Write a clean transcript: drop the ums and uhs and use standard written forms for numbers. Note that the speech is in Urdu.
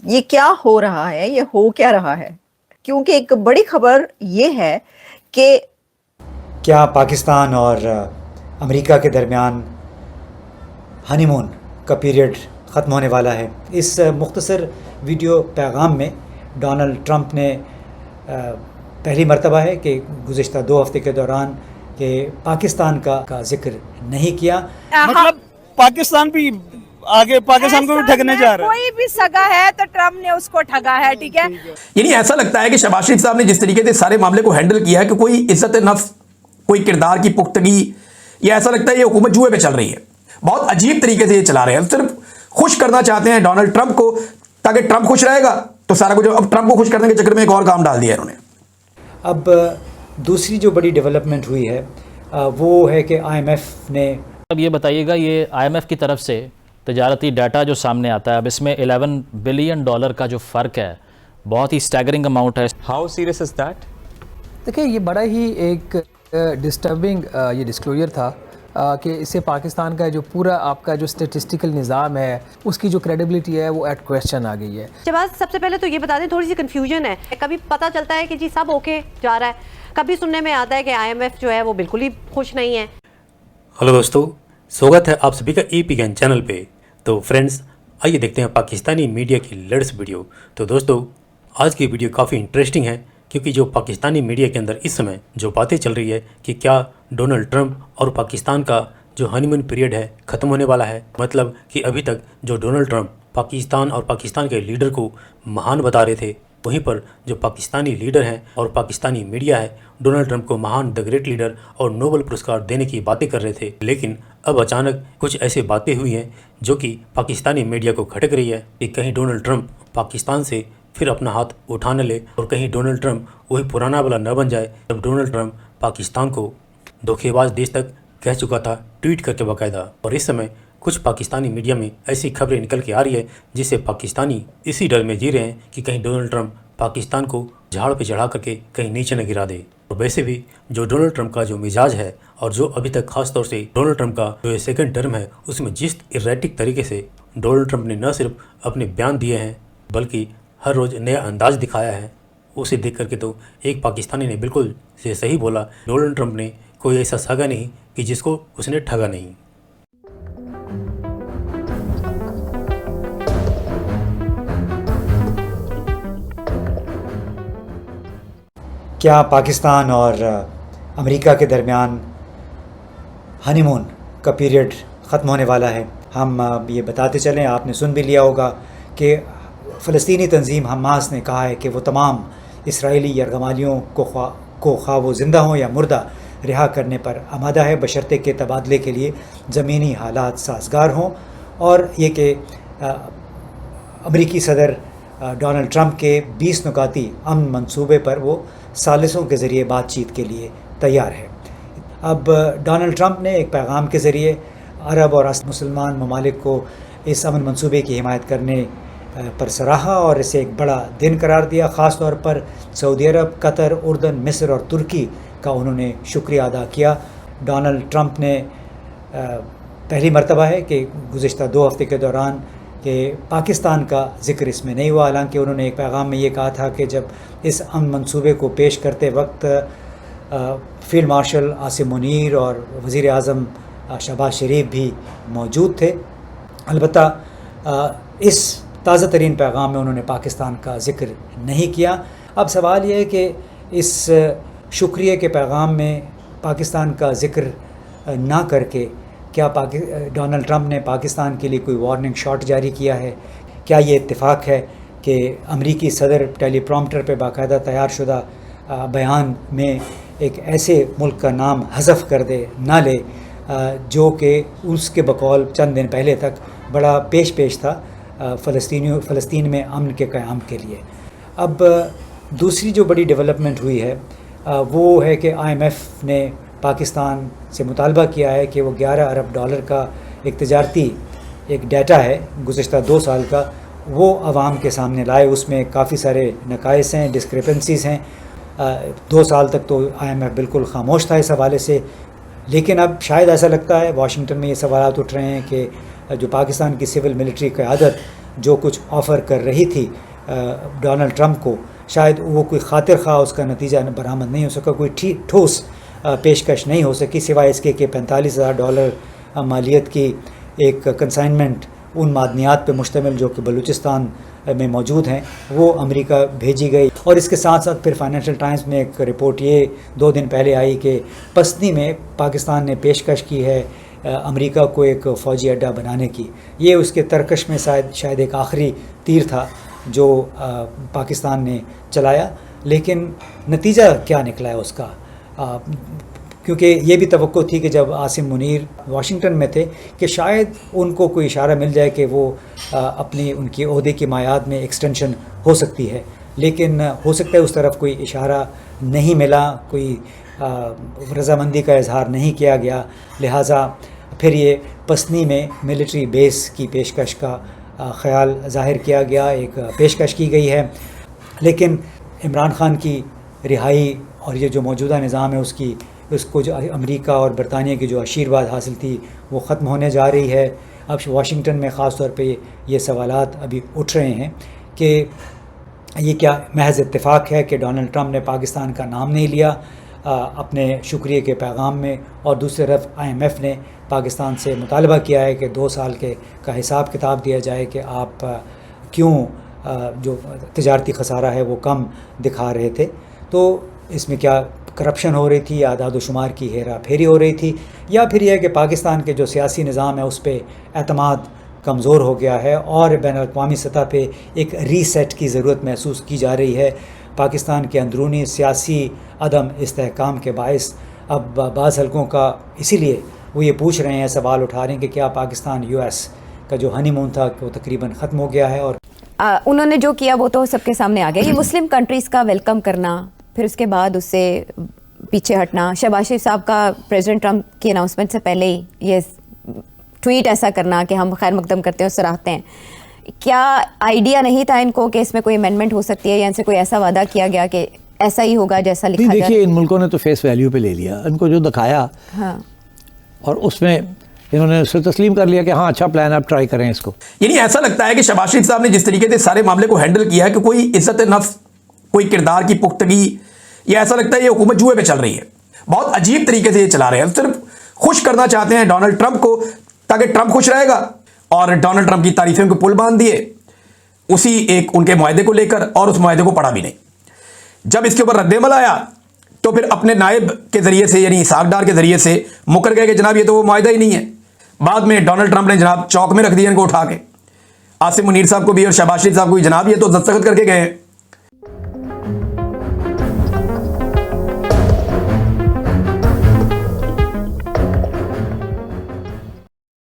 یہ کیا ہو رہا ہے، یہ ہو کیا رہا ہے؟ کیونکہ ایک بڑی خبر یہ ہے کہ کیا پاکستان اور امریکہ کے درمیان ہنی مون کا پیریڈ ختم ہونے والا ہے؟ اس مختصر ویڈیو پیغام میں ڈونلڈ ٹرمپ نے پہلی مرتبہ ہے کہ گزشتہ 2 ہفتے کے دوران کہ پاکستان کا ذکر نہیں کیا. مطلب پاکستان بھی آگے پاکستان کو بھی ٹھگنے جا رہا ہے. کوئی بھی سگا ہے تو ٹرمپ نے اس کو ٹھگا ہے. ٹھیک ہے، یعنی ایسا لگتا ہے کہ شہباز شریف صاحب نے جس طریقے سے سارے معاملے کو ہینڈل کیا ہے کہ کوئی عزت نفس، کوئی کردار کی پختگی، یا ایسا لگتا ہے یہ حکومت جوئے پہ چل رہی ہے. بہت عجیب طریقے سے یہ چلا رہے ہیں. صرف خوش کرنا چاہتے ہیں ڈونلڈ ٹرمپ کو، تاکہ ٹرمپ خوش رہے گا تو سارا کچھ. اب ٹرمپ کو خوش کرنے کے چکر میں ایک اور کام ڈال دیا انہوں نے. اب دوسری جو بڑی ڈیولپمنٹ ہوئی ہے وہ ہے کہ IMF نے. اب یہ بتائیے گا، یہ IMF کی طرف سے تجارتی ڈیٹا جو سامنے آتا ہے، اب اس میں $11 بلین کا جو فرق ہے، بہت ہی اسٹیگرنگ اماؤنٹ ہے. How serious is that? دیکھیں، یہ بڑا ہی ایک ڈسٹربنگ یہ ڈسکلوجر تھا کہ اس سے پاکستان کا جو پورا آپ کا جو اسٹیٹسٹیکل نظام ہے اس کی جو کریڈیبلٹی ہے وہ ایٹ کویسچن آ گئی ہے. شہباز، سب سے پہلے تو یہ بتا دیں، تھوڑی سی کنفیوژن ہے. کبھی پتہ چلتا ہے کہ جی سب اوکے جا رہا ہے، کبھی سننے میں آتا ہے کہ IMF جو ہے وہ بالکل ہی خوش نہیں ہے. ہلو دوستو، سواگت ہے آپ سبھی کا EP گین چینل پہ. تو فرینڈز، آئیے دیکھتے ہیں پاکستانی میڈیا کی لیٹسٹ ویڈیو. تو دوستو، آج کی ویڈیو کافی انٹرسٹنگ ہے، کیونکہ جو پاکستانی میڈیا کے اندر اس سمے جو باتیں چل رہی ہے کہ کیا ڈونلڈ ٹرمپ اور پاکستان کا جو ہنی مون پیریڈ ہے ختم ہونے والا ہے. مطلب کہ ابھی تک جو ڈونلڈ ٹرمپ پاکستان اور پاکستان کے لیڈر کو مہان بتا رہے تھے، وہیں پر جو پاکستانی لیڈر ہیں اور پاکستانی میڈیا ہے ڈونلڈ ٹرمپ کو مہان دا گریٹ لیڈر اور نوبل پرسکار دینے کی باتیں کر رہے تھے. لیکن اب اچانک کچھ ایسے باتیں ہوئی ہیں جو کہ پاکستانی میڈیا کو کھٹک رہی ہے کہ کہیں ڈونلڈ ٹرمپ پاکستان سے پھر اپنا ہاتھ اٹھا نہ لے، اور کہیں ڈونلڈ ٹرمپ وہی پرانا والا نہ بن جائے جب ڈونلڈ ٹرمپ پاکستان کو دھوکے باز دیش تک کہہ چکا تھا، ٹویٹ کر کے باقاعدہ. اور اس سمے کچھ پاکستانی میڈیا میں ایسی خبریں نکل کے آ رہی ہے جس سے پاکستانی اسی ڈر میں جی رہے ہیں کہ کہیں ڈونلڈ ٹرمپ پاکستان کو جھاڑ پہ چڑھا کر کے کہیں نیچے نہ گرا دے. اور ویسے بھی جو ڈونلڈ ٹرمپ کا جو مزاج ہے، اور جو ابھی تک خاص طور سے ڈونلڈ ٹرمپ کا جو سیکنڈ ٹرم ہے، اس میں جس ایریٹک طریقے سے ڈونلڈ ٹرمپ نے نہ صرف اپنے بیان دیے ہیں بلکہ ہر روز نیا انداز دکھایا ہے، اسے دیکھ کر کے تو ایک پاکستانی نے بالکل سے صحیح بولا، ڈونلڈ ٹرمپ نے کوئی ایسا سگا نہیں کہ جس کو اس نے ٹھگا نہیں. کیا پاکستان اور امریکہ کے درمیان ہنی مون کا پیریڈ ختم ہونے والا ہے؟ ہم یہ بتاتے چلیں، آپ نے سن بھی لیا ہوگا کہ فلسطینی تنظیم حماس نے کہا ہے کہ وہ تمام اسرائیلی یرغمالیوں کو خواہ وہ زندہ ہوں یا مردہ رہا کرنے پر آمادہ ہے، بشرطے کے تبادلے کے لیے زمینی حالات سازگار ہوں، اور یہ کہ امریکی صدر ڈونلڈ ٹرمپ کے 20 نکاتی امن منصوبے پر وہ ثالثوں کے ذریعے بات چیت کے لیے تیار ہے. اب ڈونلڈ ٹرمپ نے ایک پیغام کے ذریعے عرب اور مسلمان ممالک کو اس امن منصوبے کی حمایت کرنے پر سراہا اور اسے ایک بڑا دن قرار دیا. خاص طور پر سعودی عرب، قطر، اردن، مصر اور ترکی کا انہوں نے شکریہ ادا کیا. ڈونلڈ ٹرمپ نے پہلی مرتبہ ہے کہ گزشتہ 2 ہفتے کے دوران کہ پاکستان کا ذکر اس میں نہیں ہوا، حالانکہ انہوں نے ایک پیغام میں یہ کہا تھا کہ جب اس امن منصوبے کو پیش کرتے وقت فیلڈ مارشل عاصم منیر اور وزیر اعظم شہباز شریف بھی موجود تھے. البتہ اس تازہ ترین پیغام میں انہوں نے پاکستان کا ذکر نہیں کیا. اب سوال یہ ہے کہ اس شکریہ کے پیغام میں پاکستان کا ذکر نہ کر کے کیا ڈونلڈ ٹرمپ نے پاکستان کے لیے کوئی وارننگ شاٹ جاری کیا ہے؟ کیا یہ اتفاق ہے کہ امریکی صدر ٹیلی پرومپٹر پہ باقاعدہ تیار شدہ بیان میں ایک ایسے ملک کا نام حذف کر دے، نہ لے، جو کہ اس کے بقول چند دن پہلے تک بڑا پیش تھا فلسطین میں امن کے قیام کے لیے؟ اب دوسری جو بڑی ڈیولپمنٹ ہوئی ہے وہ ہے کہ IMF نے پاکستان سے مطالبہ کیا ہے کہ وہ $11 ارب کا ایک تجارتی ایک ڈیٹا ہے گزشتہ 2 سال کا، وہ عوام کے سامنے لائے. اس میں کافی سارے نقائص ہیں، ڈسکریپنسیز ہیں. 2 سال تک تو IMF بالکل خاموش تھا اس حوالے سے، لیکن اب شاید ایسا لگتا ہے، واشنگٹن میں یہ سوالات اٹھ رہے ہیں کہ جو پاکستان کی سول ملٹری قیادت جو کچھ آفر کر رہی تھی ڈونلڈ ٹرمپ کو، شاید وہ کوئی خاطر خواہ اس کا نتیجہ برآمد نہیں ہو سکا، کوئی ٹھوس پیشکش نہیں ہو سکی، سوائے اس کے کہ $45,000 مالیت کی ایک کنسائنمنٹ ان معدنیات پہ مشتمل جو کہ بلوچستان میں موجود ہیں وہ امریکہ بھیجی گئی۔ اور اس کے ساتھ ساتھ پھر فائنینشیل ٹائمز میں ایک رپورٹ یہ 2 دن پہلے آئی کہ پسنی میں پاکستان نے پیشکش کی ہے امریکہ کو ایک فوجی اڈہ بنانے کی۔ یہ اس کے ترکش میں شاید ایک آخری تیر تھا جو پاکستان نے چلایا، لیکن نتیجہ کیا نکلا ہے اس کا؟ کیونکہ یہ بھی توقع تھی کہ جب عاصم منیر واشنگٹن میں تھے کہ شاید ان کو کوئی اشارہ مل جائے کہ وہ ان کی عہدے کی مایعات میں ایکسٹینشن ہو سکتی ہے، لیکن ہو سکتا ہے اس طرف کوئی اشارہ نہیں ملا، کوئی رضامندی کا اظہار نہیں کیا گیا، لہٰذا پھر یہ پسنی میں ملٹری بیس کی پیشکش کا خیال ظاہر کیا گیا، ایک پیشکش کی گئی ہے۔ لیکن عمران خان کی رہائی اور یہ جو موجودہ نظام ہے اس کو جو امریکہ اور برطانیہ کی جو آشیرواد حاصل تھی وہ ختم ہونے جا رہی ہے۔ اب واشنگٹن میں خاص طور پہ یہ سوالات ابھی اٹھ رہے ہیں کہ یہ کیا محض اتفاق ہے کہ ڈونلڈ ٹرمپ نے پاکستان کا نام نہیں لیا اپنے شکریہ کے پیغام میں، اور دوسری طرف IMF نے پاکستان سے مطالبہ کیا ہے کہ 2 سال کا حساب کتاب دیا جائے کہ آپ کیوں جو تجارتی خسارہ ہے وہ کم دکھا رہے تھے۔ تو اس میں کیا کرپشن ہو رہی تھی یا اعداد و شمار کی ہیرا پھیری ہو رہی تھی، یا پھر یہ ہے کہ پاکستان کے جو سیاسی نظام ہے اس پہ اعتماد کمزور ہو گیا ہے اور بین الاقوامی سطح پہ ایک ری سیٹ کی ضرورت محسوس کی جا رہی ہے۔ پاکستان کے اندرونی سیاسی عدم استحکام کے باعث اب بعض حلقوں کا اسی لیے وہ یہ پوچھ رہے ہیں، سوال اٹھا رہے ہیں کہ کیا پاکستان US کا جو ہنی مون تھا وہ تقریباً ختم ہو گیا ہے۔ اور انہوں نے جو کیا وہ تو سب کے سامنے آ گیا، یہ مسلم کنٹریز کا ویلکم کرنا، پھر اس کے بعد اس سے پیچھے ہٹنا، شہباز شریف صاحب کا پریزیڈنٹ ٹرمپ کی اناؤنسمنٹ سے پہلے ہی یہ ٹویٹ ایسا کرنا کہ ہم خیر مقدم کرتے ہیں اور سراہتے ہیں، کیا آئیڈیا نہیں تھا ان کو کہ اس میں کوئی امینڈمنٹ ہو سکتی ہے، یا ان سے کوئی ایسا وعدہ کیا گیا کہ ایسا ہی ہوگا جیسا لکھا گیا؟ دیکھیے ان ملکوں نے تو فیس ویلیو پہ لے لیا، ان کو جو دکھایا ہاں، اور اس میں انہوں نے اسے تسلیم کر لیا کہ ہاں اچھا پلان، آپ ٹرائی کریں اس کو۔ یعنی ایسا لگتا ہے کہ شہباز شریف صاحب نے جس طریقے سے سارے معاملے کو ہینڈل کیا ہے کہ کوئی عزت نفس، کوئی کردار کی پختگی، یہ ایسا لگتا ہے یہ حکومت جوئے پہ چل رہی ہے، بہت عجیب طریقے سے یہ چلا رہے ہیں، صرف خوش کرنا چاہتے ہیں ڈونلڈ ٹرمپ کو تاکہ ٹرمپ خوش رہے گا، اور ڈونلڈ ٹرمپ کی تعریفیں کو پل باندھ دیے اسی ایک ان کے معاہدے کو لے کر، اور اس معاہدے کو پڑھا بھی نہیں۔ جب اس کے اوپر رد عمل آیا تو پھر اپنے نائب کے ذریعے سے یعنی اسحاق ڈار کے ذریعے سے مکر گئے کہ جناب یہ تو وہ معاہدہ ہی نہیں ہے۔ بعد میں ڈونلڈ ٹرمپ نے جناب چوک میں رکھ دیا ان کو اٹھا کے، عاصم منیر صاحب کو بھی اور شہباز شریف صاحب کو بھی، جناب یہ تو دستخط کر کے گئے ہیں